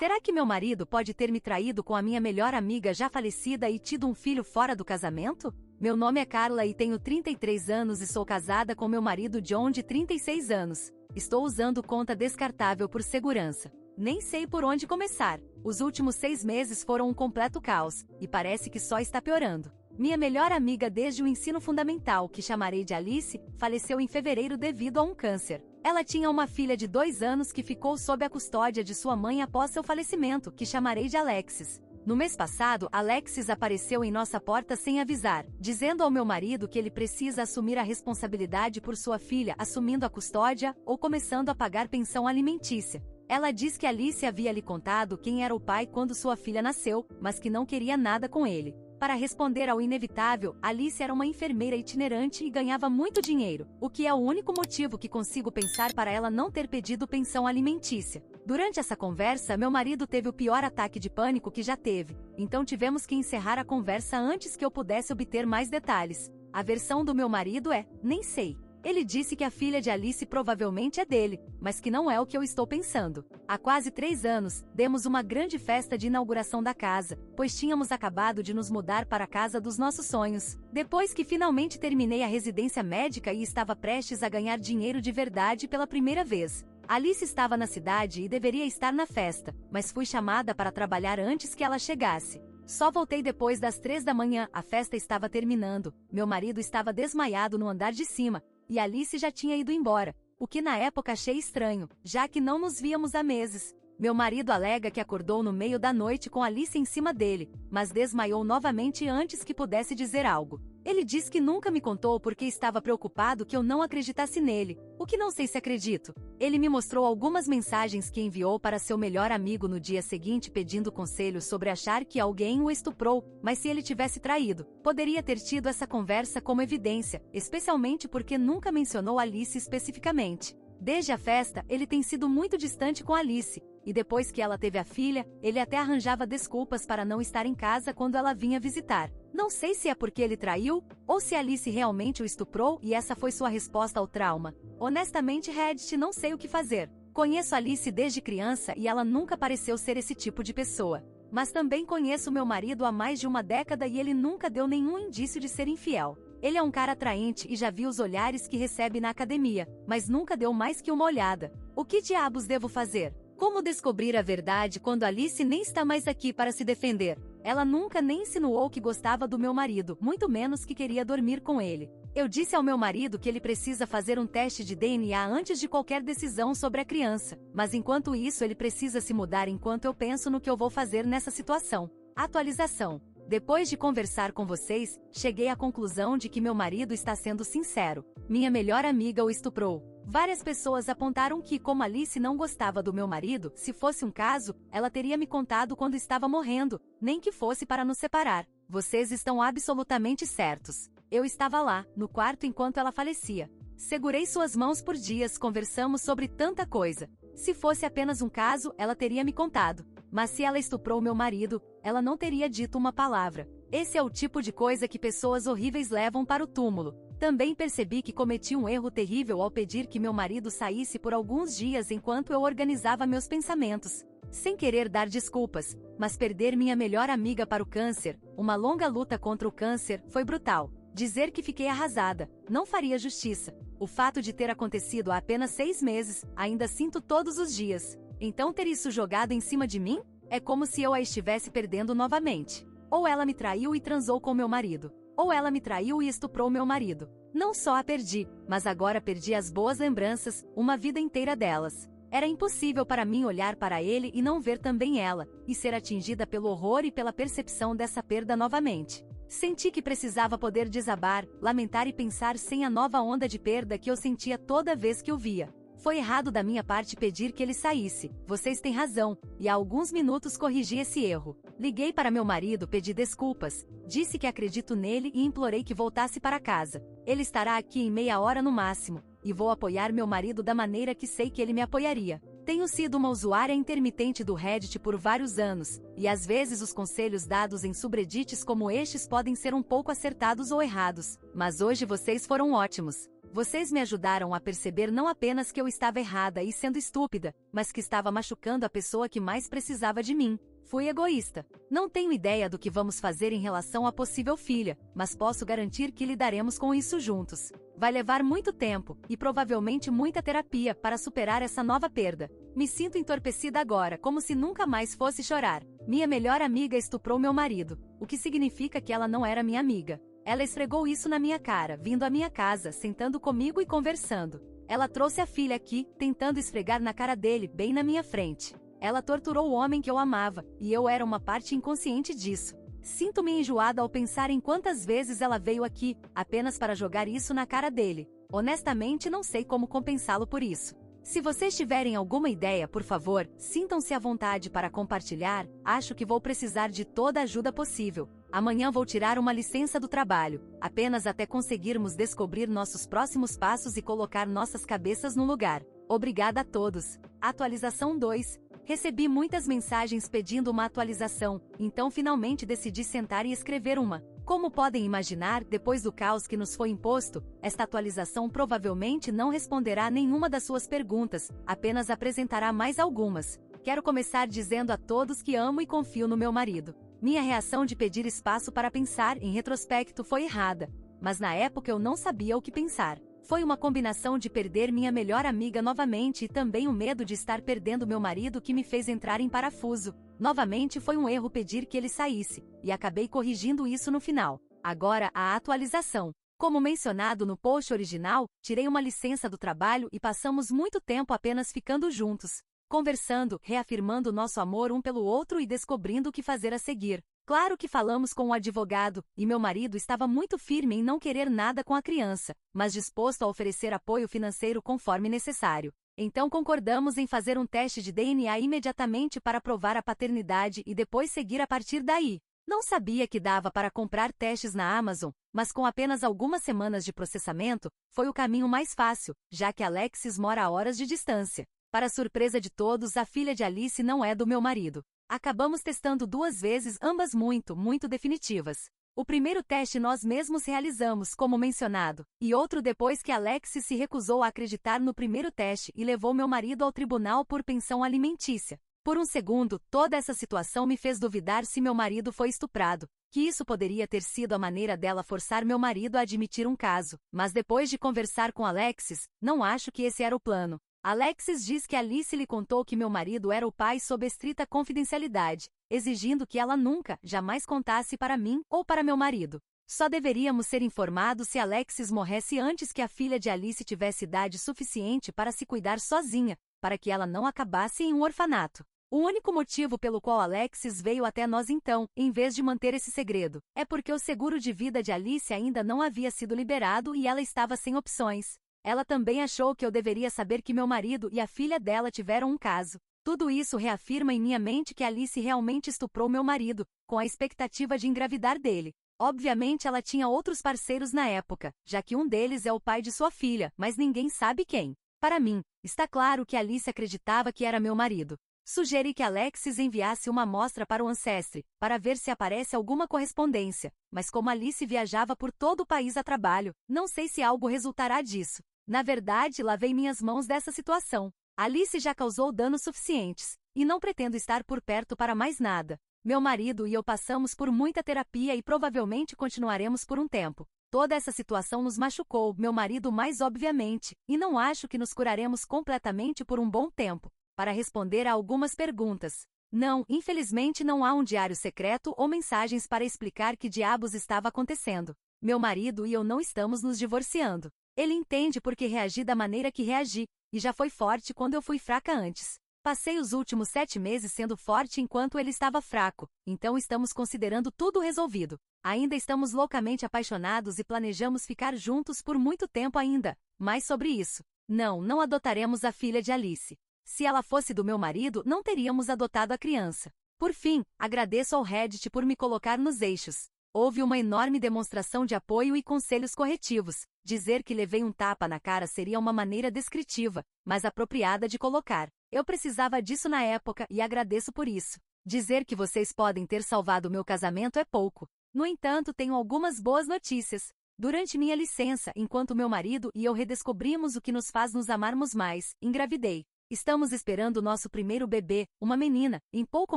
Será que meu marido pode ter me traído com a minha melhor amiga já falecida e tido um filho fora do casamento? Meu nome é Carla e tenho 33 anos e sou casada com meu marido John de 36 anos. Estou usando conta descartável por segurança. Nem sei por onde começar. Os últimos 6 meses foram um completo caos, e parece que só está piorando. Minha melhor amiga desde o ensino fundamental, que chamarei de Alice, faleceu em fevereiro devido a um câncer. Ela tinha uma filha de 2 anos que ficou sob a custódia de sua mãe após seu falecimento, que chamarei de Alexis. No mês passado, Alexis apareceu em nossa porta sem avisar, dizendo ao meu marido que ele precisa assumir a responsabilidade por sua filha, assumindo a custódia ou começando a pagar pensão alimentícia. Ela diz que Alice havia lhe contado quem era o pai quando sua filha nasceu, mas que não queria nada com ele. Para responder ao inevitável, Alice era uma enfermeira itinerante e ganhava muito dinheiro, o que é o único motivo que consigo pensar para ela não ter pedido pensão alimentícia. Durante essa conversa, meu marido teve o pior ataque de pânico que já teve, então tivemos que encerrar a conversa antes que eu pudesse obter mais detalhes. A versão do meu marido é: nem sei. Ele disse que a filha de Alice provavelmente é dele, mas que não é o que eu estou pensando. Há quase 3 anos, demos uma grande festa de inauguração da casa, pois tínhamos acabado de nos mudar para a casa dos nossos sonhos. Depois que finalmente terminei a residência médica e estava prestes a ganhar dinheiro de verdade pela primeira vez. Alice estava na cidade e deveria estar na festa, mas fui chamada para trabalhar antes que ela chegasse. Só voltei depois das 3 da manhã, a festa estava terminando, meu marido estava desmaiado no andar de cima, e Alice já tinha ido embora, o que na época achei estranho, já que não nos víamos há meses. Meu marido alega que acordou no meio da noite com Alice em cima dele, mas desmaiou novamente antes que pudesse dizer algo. Ele diz que nunca me contou porque estava preocupado que eu não acreditasse nele, o que não sei se acredito. Ele me mostrou algumas mensagens que enviou para seu melhor amigo no dia seguinte pedindo conselhos sobre achar que alguém o estuprou, mas se ele tivesse traído, poderia ter tido essa conversa como evidência, especialmente porque nunca mencionou Alice especificamente. Desde a festa, ele tem sido muito distante com Alice, e depois que ela teve a filha, ele até arranjava desculpas para não estar em casa quando ela vinha visitar. Não sei se é porque ele traiu, ou se Alice realmente o estuprou e essa foi sua resposta ao trauma. Honestamente, Reddit, não sei o que fazer. Conheço Alice desde criança e ela nunca pareceu ser esse tipo de pessoa. Mas também conheço meu marido há mais de uma década e ele nunca deu nenhum indício de ser infiel. Ele é um cara atraente e já vi os olhares que recebe na academia, mas nunca deu mais que uma olhada. O que diabos devo fazer? Como descobrir a verdade quando Alice nem está mais aqui para se defender? Ela nunca nem insinuou que gostava do meu marido, muito menos que queria dormir com ele. Eu disse ao meu marido que ele precisa fazer um teste de DNA antes de qualquer decisão sobre a criança, mas enquanto isso ele precisa se mudar enquanto eu penso no que eu vou fazer nessa situação. Atualização. Depois de conversar com vocês, cheguei à conclusão de que meu marido está sendo sincero. Minha melhor amiga o estuprou. Várias pessoas apontaram que, como Alice não gostava do meu marido, se fosse um caso, ela teria me contado quando estava morrendo, nem que fosse para nos separar. Vocês estão absolutamente certos. Eu estava lá, no quarto enquanto ela falecia. Segurei suas mãos por dias, conversamos sobre tanta coisa. Se fosse apenas um caso, ela teria me contado. Mas se ela estuprou meu marido, ela não teria dito uma palavra. Esse é o tipo de coisa que pessoas horríveis levam para o túmulo. Também percebi que cometi um erro terrível ao pedir que meu marido saísse por alguns dias enquanto eu organizava meus pensamentos. Sem querer dar desculpas, mas perder minha melhor amiga para o câncer, uma longa luta contra o câncer, foi brutal. Dizer que fiquei arrasada não faria justiça. O fato de ter acontecido há apenas 6 meses, ainda sinto todos os dias. Então ter isso jogado em cima de mim? É como se eu a estivesse perdendo novamente. Ou ela me traiu e transou com meu marido. Ou ela me traiu e estuprou meu marido. Não só a perdi, mas agora perdi as boas lembranças, uma vida inteira delas. Era impossível para mim olhar para ele e não ver também ela, e ser atingida pelo horror e pela percepção dessa perda novamente. Senti que precisava poder desabar, lamentar e pensar sem a nova onda de perda que eu sentia toda vez que o via. Foi errado da minha parte pedir que ele saísse, vocês têm razão, e há alguns minutos corrigi esse erro. Liguei para meu marido, pedi desculpas, disse que acredito nele e implorei que voltasse para casa. Ele estará aqui em meia hora no máximo, e vou apoiar meu marido da maneira que sei que ele me apoiaria. Tenho sido uma usuária intermitente do Reddit por vários anos, e às vezes os conselhos dados em subreddits como estes podem ser um pouco acertados ou errados, mas hoje vocês foram ótimos. Vocês me ajudaram a perceber não apenas que eu estava errada e sendo estúpida, mas que estava machucando a pessoa que mais precisava de mim. Fui egoísta. Não tenho ideia do que vamos fazer em relação à possível filha, mas posso garantir que lidaremos com isso juntos. Vai levar muito tempo, e provavelmente muita terapia, para superar essa nova perda. Me sinto entorpecida agora, como se nunca mais fosse chorar. Minha melhor amiga estuprou meu marido, o que significa que ela não era minha amiga. Ela esfregou isso na minha cara, vindo à minha casa, sentando comigo e conversando. Ela trouxe a filha aqui, tentando esfregar na cara dele, bem na minha frente. Ela torturou o homem que eu amava, e eu era uma parte inconsciente disso. Sinto-me enjoada ao pensar em quantas vezes ela veio aqui, apenas para jogar isso na cara dele. Honestamente, não sei como compensá-lo por isso. Se vocês tiverem alguma ideia, por favor, sintam-se à vontade para compartilhar. Acho que vou precisar de toda a ajuda possível. Amanhã vou tirar uma licença do trabalho, apenas até conseguirmos descobrir nossos próximos passos e colocar nossas cabeças no lugar. Obrigada a todos. Atualização 2. Recebi muitas mensagens pedindo uma atualização, então finalmente decidi sentar e escrever uma. Como podem imaginar, depois do caos que nos foi imposto, esta atualização provavelmente não responderá a nenhuma das suas perguntas, apenas apresentará mais algumas. Quero começar dizendo a todos que amo e confio no meu marido. Minha reação de pedir espaço para pensar, em retrospecto, foi errada, mas na época eu não sabia o que pensar. Foi uma combinação de perder minha melhor amiga novamente e também o medo de estar perdendo meu marido que me fez entrar em parafuso. Novamente foi um erro pedir que ele saísse, e acabei corrigindo isso no final. Agora, a atualização. Como mencionado no post original, tirei uma licença do trabalho e passamos muito tempo apenas ficando juntos, conversando, reafirmando nosso amor um pelo outro e descobrindo o que fazer a seguir. Claro que falamos com o advogado, e meu marido estava muito firme em não querer nada com a criança, mas disposto a oferecer apoio financeiro conforme necessário. Então concordamos em fazer um teste de DNA imediatamente para provar a paternidade e depois seguir a partir daí. Não sabia que dava para comprar testes na Amazon, mas com apenas algumas semanas de processamento, foi o caminho mais fácil, já que Alexis mora a horas de distância. Para surpresa de todos, a filha de Alice não é do meu marido. Acabamos testando 2 vezes, ambas muito definitivas. O primeiro teste nós mesmos realizamos, como mencionado, e outro depois que Alexis se recusou a acreditar no primeiro teste e levou meu marido ao tribunal por pensão alimentícia. Por um segundo, toda essa situação me fez duvidar se meu marido foi estuprado, que isso poderia ter sido a maneira dela forçar meu marido a admitir um caso, mas depois de conversar com Alexis, não acho que esse era o plano. Alexis diz que Alice lhe contou que meu marido era o pai sob estrita confidencialidade, exigindo que ela nunca, jamais contasse para mim ou para meu marido. Só deveríamos ser informados se Alexis morresse antes que a filha de Alice tivesse idade suficiente para se cuidar sozinha, para que ela não acabasse em um orfanato. O único motivo pelo qual Alexis veio até nós então, em vez de manter esse segredo, é porque o seguro de vida de Alice ainda não havia sido liberado e ela estava sem opções. Ela também achou que eu deveria saber que meu marido e a filha dela tiveram um caso. Tudo isso reafirma em minha mente que Alice realmente estuprou meu marido, com a expectativa de engravidar dele. Obviamente ela tinha outros parceiros na época, já que um deles é o pai de sua filha, mas ninguém sabe quem. Para mim, está claro que Alice acreditava que era meu marido. Sugeri que Alexis enviasse uma amostra para o Ancestry, para ver se aparece alguma correspondência, mas como Alice viajava por todo o país a trabalho, não sei se algo resultará disso. Na verdade, lavei minhas mãos dessa situação. Alice já causou danos suficientes, e não pretendo estar por perto para mais nada. Meu marido e eu passamos por muita terapia e provavelmente continuaremos por um tempo. Toda essa situação nos machucou, meu marido mais obviamente, e não acho que nos curaremos completamente por um bom tempo. Para responder a algumas perguntas. Não, infelizmente não há um diário secreto ou mensagens para explicar que diabos estava acontecendo. Meu marido e eu não estamos nos divorciando. Ele entende porque reagi da maneira que reagi, e já foi forte quando eu fui fraca antes. Passei os últimos 7 meses sendo forte enquanto ele estava fraco, então estamos considerando tudo resolvido. Ainda estamos loucamente apaixonados e planejamos ficar juntos por muito tempo ainda. Mais sobre isso. Não adotaremos a filha de Alice. Se ela fosse do meu marido, não teríamos adotado a criança. Por fim, agradeço ao Reddit por me colocar nos eixos. Houve uma enorme demonstração de apoio e conselhos corretivos. Dizer que levei um tapa na cara seria uma maneira descritiva, mas apropriada de colocar. Eu precisava disso na época e agradeço por isso. Dizer que vocês podem ter salvado meu casamento é pouco. No entanto, tenho algumas boas notícias. Durante minha licença, enquanto meu marido e eu redescobrimos o que nos faz nos amarmos mais, engravidei. Estamos esperando nosso primeiro bebê, uma menina, em pouco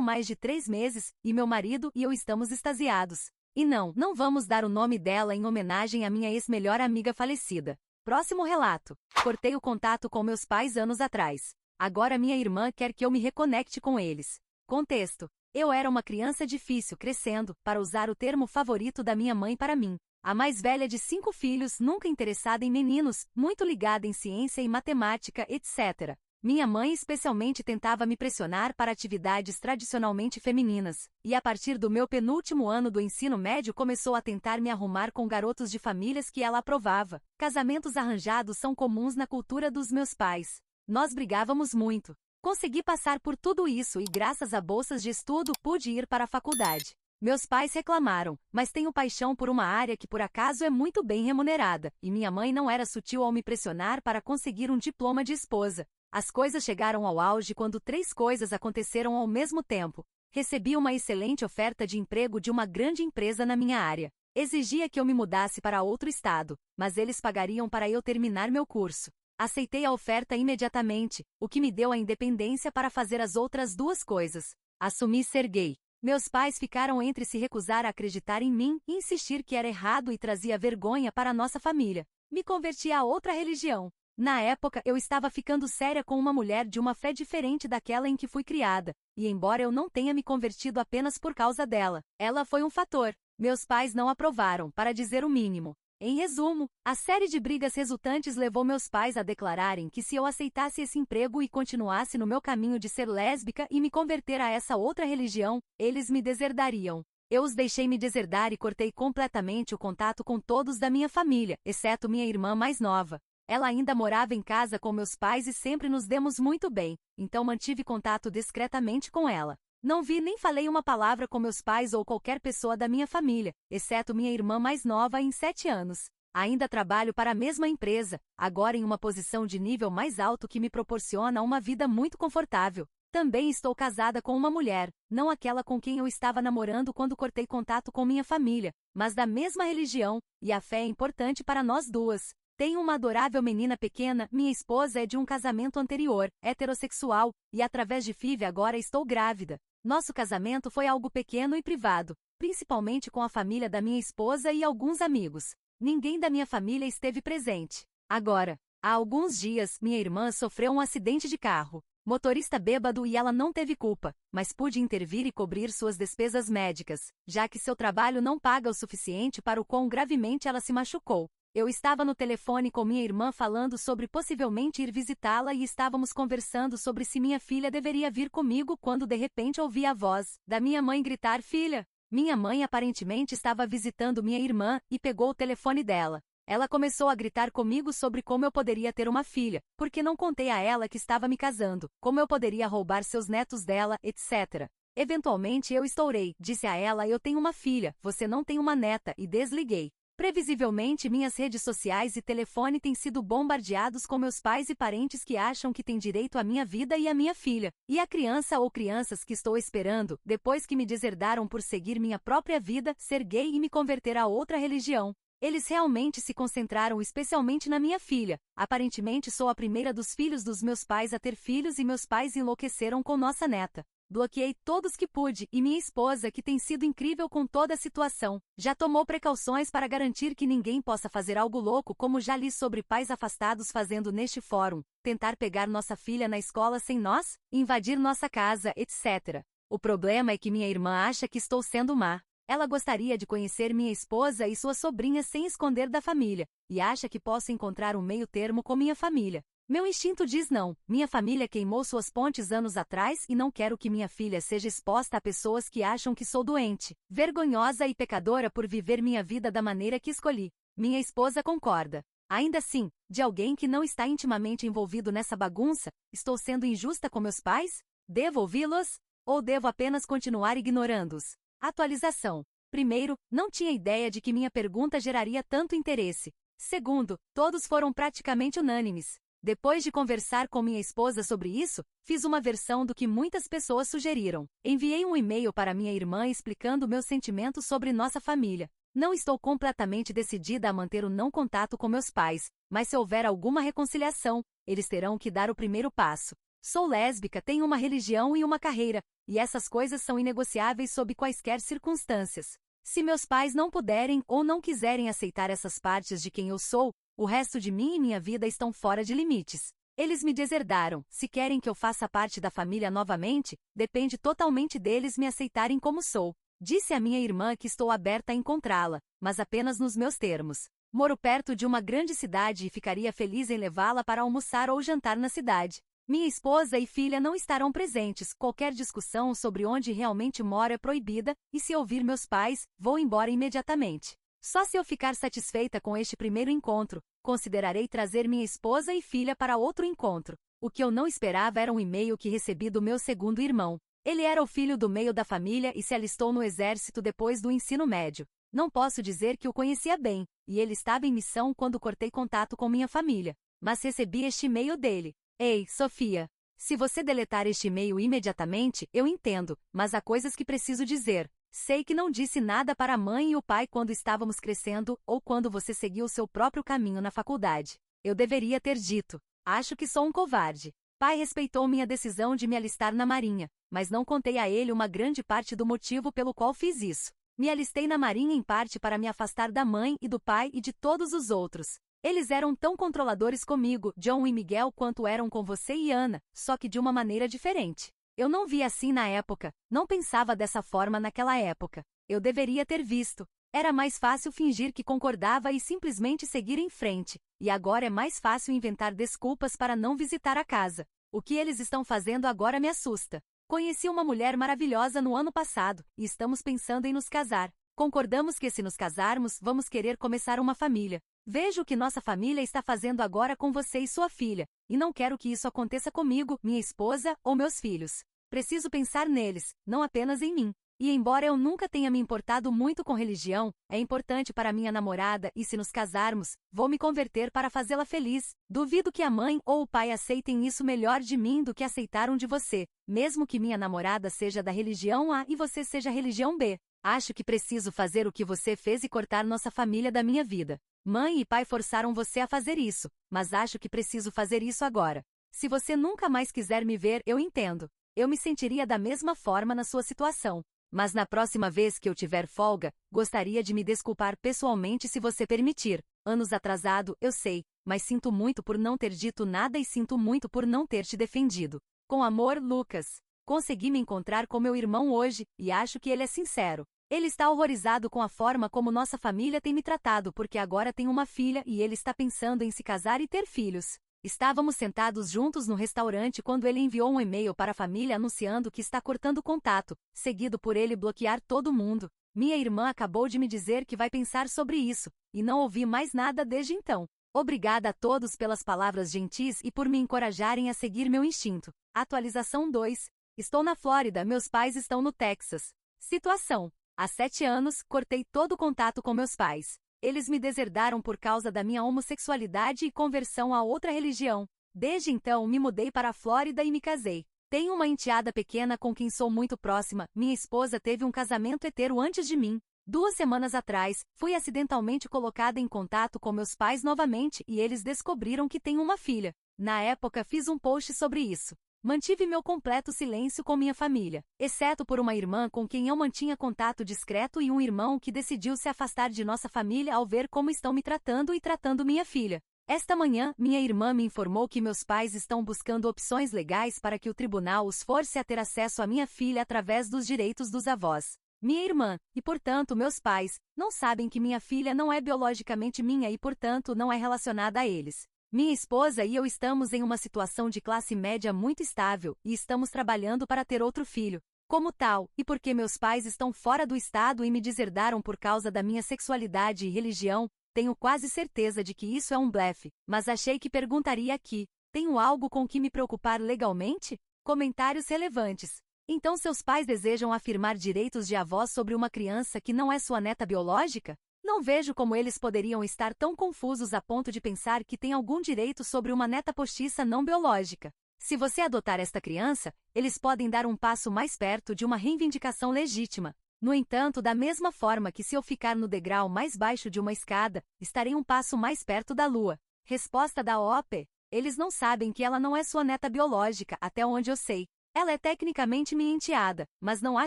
mais de 3 meses, e meu marido e eu estamos extasiados. E não vamos dar o nome dela em homenagem à minha ex-melhor amiga falecida. Próximo relato. Cortei o contato com meus pais anos atrás. Agora minha irmã quer que eu me reconecte com eles. Contexto. Eu era uma criança difícil crescendo, para usar o termo favorito da minha mãe para mim. A mais velha de 5 filhos, nunca interessada em meninos, muito ligada em ciência e matemática, etc. Minha mãe especialmente tentava me pressionar para atividades tradicionalmente femininas, e a partir do meu penúltimo ano do ensino médio começou a tentar me arrumar com garotos de famílias que ela aprovava. Casamentos arranjados são comuns na cultura dos meus pais. Nós brigávamos muito. Consegui passar por tudo isso e graças a bolsas de estudo pude ir para a faculdade. Meus pais reclamaram, mas tenho paixão por uma área que por acaso é muito bem remunerada, e minha mãe não era sutil ao me pressionar para conseguir um diploma de esposa. As coisas chegaram ao auge quando 3 coisas aconteceram ao mesmo tempo. Recebi uma excelente oferta de emprego de uma grande empresa na minha área. Exigia que eu me mudasse para outro estado, mas eles pagariam para eu terminar meu curso. Aceitei a oferta imediatamente, o que me deu a independência para fazer as outras 2 coisas. Assumi ser gay. Meus pais ficaram entre se recusar a acreditar em mim e insistir que era errado e trazia vergonha para nossa família. Me converti a outra religião. Na época, eu estava ficando séria com uma mulher de uma fé diferente daquela em que fui criada, e embora eu não tenha me convertido apenas por causa dela, ela foi um fator. Meus pais não aprovaram, para dizer o mínimo. Em resumo, a série de brigas resultantes levou meus pais a declararem que se eu aceitasse esse emprego e continuasse no meu caminho de ser lésbica e me converter a essa outra religião, eles me deserdariam. Eu os deixei me deserdar e cortei completamente o contato com todos da minha família, exceto minha irmã mais nova. Ela ainda morava em casa com meus pais e sempre nos demos muito bem, então mantive contato discretamente com ela. Não vi nem falei uma palavra com meus pais ou qualquer pessoa da minha família, exceto minha irmã mais nova em 7 anos. Ainda trabalho para a mesma empresa, agora em uma posição de nível mais alto que me proporciona uma vida muito confortável. Também estou casada com uma mulher, não aquela com quem eu estava namorando quando cortei contato com minha família, mas da mesma religião, e a fé é importante para nós duas. Tenho uma adorável menina pequena, minha esposa é de um casamento anterior, heterossexual, e através de FIV agora estou grávida. Nosso casamento foi algo pequeno e privado, principalmente com a família da minha esposa e alguns amigos. Ninguém da minha família esteve presente. Agora, há alguns dias, minha irmã sofreu um acidente de carro. Motorista bêbado e ela não teve culpa, mas pude intervir e cobrir suas despesas médicas, já que seu trabalho não paga o suficiente para o quão gravemente ela se machucou. Eu estava no telefone com minha irmã falando sobre possivelmente ir visitá-la e estávamos conversando sobre se minha filha deveria vir comigo quando de repente ouvi a voz da minha mãe gritar: "Filha!". Minha mãe aparentemente estava visitando minha irmã e pegou o telefone dela. Ela começou a gritar comigo sobre como eu poderia ter uma filha, porque não contei a ela que estava me casando, como eu poderia roubar seus netos dela, etc. Eventualmente eu estourei, disse a ela: "Eu tenho uma filha, você não tem uma neta", e desliguei. Previsivelmente minhas redes sociais e telefone têm sido bombardeados com meus pais e parentes que acham que têm direito à minha vida e à minha filha, e à criança ou crianças que estou esperando, depois que me deserdaram por seguir minha própria vida, ser gay e me converter a outra religião. Eles realmente se concentraram especialmente na minha filha. Aparentemente sou a primeira dos filhos dos meus pais a ter filhos e meus pais enlouqueceram com nossa neta. Bloqueei todos que pude e minha esposa, que tem sido incrível com toda a situação, já tomou precauções para garantir que ninguém possa fazer algo louco como já li sobre pais afastados fazendo neste fórum, tentar pegar nossa filha na escola sem nós, invadir nossa casa, etc. O problema é que minha irmã acha que estou sendo má. Ela gostaria de conhecer minha esposa e sua sobrinha sem esconder da família, e acha que posso encontrar um meio termo com minha família. Meu instinto diz não, minha família queimou suas pontes anos atrás e não quero que minha filha seja exposta a pessoas que acham que sou doente, vergonhosa e pecadora por viver minha vida da maneira que escolhi. Minha esposa concorda. Ainda assim, de alguém que não está intimamente envolvido nessa bagunça, estou sendo injusta com meus pais? Devo ouvi-los? Ou devo apenas continuar ignorando-os? Atualização. Primeiro, não tinha ideia de que minha pergunta geraria tanto interesse. Segundo, todos foram praticamente unânimes. Depois de conversar com minha esposa sobre isso, fiz uma versão do que muitas pessoas sugeriram. Enviei um e-mail para minha irmã explicando meus sentimentos sobre nossa família. Não estou completamente decidida a manter o não contato com meus pais, mas se houver alguma reconciliação, eles terão que dar o primeiro passo. Sou lésbica, tenho uma religião e uma carreira, e essas coisas são inegociáveis sob quaisquer circunstâncias. Se meus pais não puderem ou não quiserem aceitar essas partes de quem eu sou, o resto de mim e minha vida estão fora de limites. Eles me deserdaram, se querem que eu faça parte da família novamente, depende totalmente deles me aceitarem como sou. Disse à minha irmã que estou aberta a encontrá-la, mas apenas nos meus termos. Moro perto de uma grande cidade e ficaria feliz em levá-la para almoçar ou jantar na cidade. Minha esposa e filha não estarão presentes, qualquer discussão sobre onde realmente moro é proibida, e se ouvir meus pais, vou embora imediatamente. Só se eu ficar satisfeita com este primeiro encontro, considerarei trazer minha esposa e filha para outro encontro. O que eu não esperava era um e-mail que recebi do meu segundo irmão. Ele era o filho do meio da família e se alistou no exército depois do ensino médio. Não posso dizer que o conhecia bem, e ele estava em missão quando cortei contato com minha família. Mas recebi este e-mail dele. Ei, Sofia. Se você deletar este e-mail imediatamente, eu entendo, mas há coisas que preciso dizer. Sei que não disse nada para a mãe e o pai quando estávamos crescendo, ou quando você seguiu seu próprio caminho na faculdade. Eu deveria ter dito. Acho que sou um covarde. Pai respeitou minha decisão de me alistar na Marinha, mas não contei a ele uma grande parte do motivo pelo qual fiz isso. Me alistei na Marinha em parte para me afastar da mãe e do pai e de todos os outros. Eles eram tão controladores comigo, John e Miguel, quanto eram com você e Ana, só que de uma maneira diferente. Eu não vi assim na época, não pensava dessa forma naquela época. Eu deveria ter visto. Era mais fácil fingir que concordava e simplesmente seguir em frente, e agora é mais fácil inventar desculpas para não visitar a casa. O que eles estão fazendo agora me assusta. Conheci uma mulher maravilhosa no ano passado, e estamos pensando em nos casar. Concordamos que se nos casarmos, vamos querer começar uma família. Vejo o que nossa família está fazendo agora com você e sua filha, e não quero que isso aconteça comigo, minha esposa ou meus filhos. Preciso pensar neles, não apenas em mim. E embora eu nunca tenha me importado muito com religião, é importante para minha namorada e se nos casarmos, vou me converter para fazê-la feliz. Duvido que a mãe ou o pai aceitem isso melhor de mim do que aceitaram de você, mesmo que minha namorada seja da religião A e você seja religião B. Acho que preciso fazer o que você fez e cortar nossa família da minha vida. Mãe e pai forçaram você a fazer isso, mas acho que preciso fazer isso agora. Se você nunca mais quiser me ver, eu entendo. Eu me sentiria da mesma forma na sua situação. Mas na próxima vez que eu tiver folga, gostaria de me desculpar pessoalmente se você permitir. Anos atrasado, eu sei, mas sinto muito por não ter dito nada e sinto muito por não ter te defendido. Com amor, Lucas. Consegui me encontrar com meu irmão hoje, e acho que ele é sincero. Ele está horrorizado com a forma como nossa família tem me tratado porque agora tenho uma filha e ele está pensando em se casar e ter filhos. Estávamos sentados juntos no restaurante quando ele enviou um e-mail para a família anunciando que está cortando contato, seguido por ele bloquear todo mundo. Minha irmã acabou de me dizer que vai pensar sobre isso, e não ouvi mais nada desde então. Obrigada a todos pelas palavras gentis e por me encorajarem a seguir meu instinto. Atualização 2. Estou na Flórida, meus pais estão no Texas. Situação. Há 7 anos, cortei todo o contato com meus pais. Eles me deserdaram por causa da minha homossexualidade e conversão a outra religião. Desde então, me mudei para a Flórida e me casei. Tenho uma enteada pequena com quem sou muito próxima. Minha esposa teve um casamento hetero antes de mim. 2 semanas atrás, fui acidentalmente colocada em contato com meus pais novamente e eles descobriram que tenho uma filha. Na época, fiz um post sobre isso. Mantive meu completo silêncio com minha família, exceto por uma irmã com quem eu mantinha contato discreto e um irmão que decidiu se afastar de nossa família ao ver como estão me tratando e tratando minha filha. Esta manhã, minha irmã me informou que meus pais estão buscando opções legais para que o tribunal os force a ter acesso à minha filha através dos direitos dos avós. Minha irmã, e portanto meus pais, não sabem que minha filha não é biologicamente minha e portanto não é relacionada a eles. Minha esposa e eu estamos em uma situação de classe média muito estável e estamos trabalhando para ter outro filho. Como tal, e porque meus pais estão fora do estado e me deserdaram por causa da minha sexualidade e religião, tenho quase certeza de que isso é um blefe, mas achei que perguntaria aqui. Tenho algo com que me preocupar legalmente? Comentários relevantes. Então seus pais desejam afirmar direitos de avós sobre uma criança que não é sua neta biológica? Não vejo como eles poderiam estar tão confusos a ponto de pensar que tem algum direito sobre uma neta postiça não biológica. Se você adotar esta criança, eles podem dar um passo mais perto de uma reivindicação legítima. No entanto, da mesma forma que se eu ficar no degrau mais baixo de uma escada, estarei um passo mais perto da lua. Resposta da OP. Eles não sabem que ela não é sua neta biológica, até onde eu sei. Ela é tecnicamente minha enteada, mas não a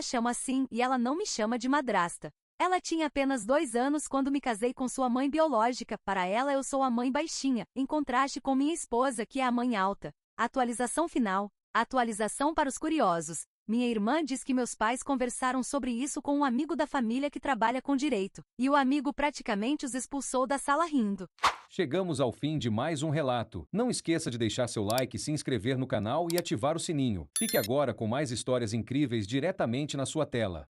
chamo assim e ela não me chama de madrasta. Ela tinha apenas 2 anos quando me casei com sua mãe biológica, para ela eu sou a mãe baixinha, em contraste com minha esposa que é a mãe alta. Atualização final. Atualização para os curiosos. Minha irmã diz que meus pais conversaram sobre isso com um amigo da família que trabalha com direito, e o amigo praticamente os expulsou da sala rindo. Chegamos ao fim de mais um relato. Não esqueça de deixar seu like, se inscrever no canal e ativar o sininho. Fique agora com mais histórias incríveis diretamente na sua tela.